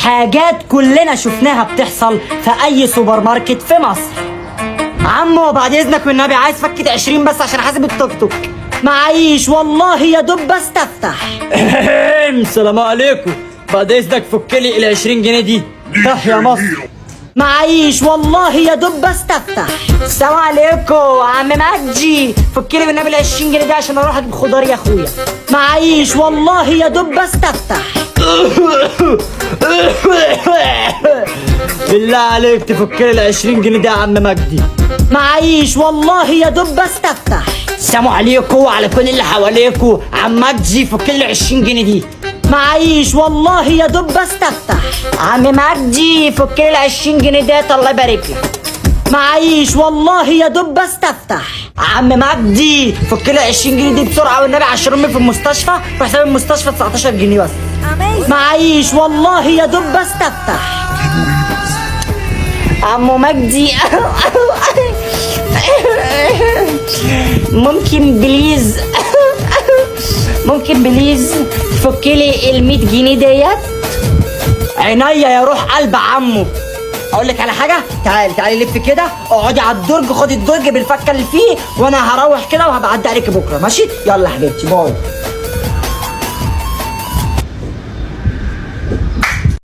حاجات كلنا شفناها بتحصل في اي سوبر ماركت في مصر. عمو بعد اذنك والنبي عايز فكة 20 بس عشان حاسب التوك توك. معيش والله يا دوب بس تفتح. السلام عليكم، بعد اذنك فك لي ال 20 جنيه دي. صح يا مصر. معيش والله يا دوب بس تفتح. السلام عليكم عم مجدي، فك لي بالنبي ال 20 جنيه دي عشان اروح اجيب خضار يا اخويا. معيش والله يا دوب بس تفتح. بالله عليك تفك لي ال 20 جنيه دي يا عم مجدي. معيش والله يا دوب بس تفتح. السلام عليكم وعلى كل اللي حواليكم، عم مجدي فك لي ال 20 جنيه دي. معيش والله يا دوب بس تفتح. عم مجدي فك لي ال 20 جنيه ديت الله يبارك لك. معيش والله يا دوب بس تفتح. عم مجدي فك لي 20 جنيه دي بسرعه والنبي عشان امي في المستشفى وحساب المستشفى 19 جنيه بس. معيش والله يا دوب بس تفتح. عمو مجدي ممكن بليز تفك لي ال 100 جنيه ديت. عينيا يا روح قلب عمو. اقول لك على حاجه، تعالي لف كده، اقعدي على الدرج، خدي الدرج بالفكه اللي فيه وانا هروح كده وهبعدي عليكي بكره، ماشي؟ يلا يا حبيبتي باي.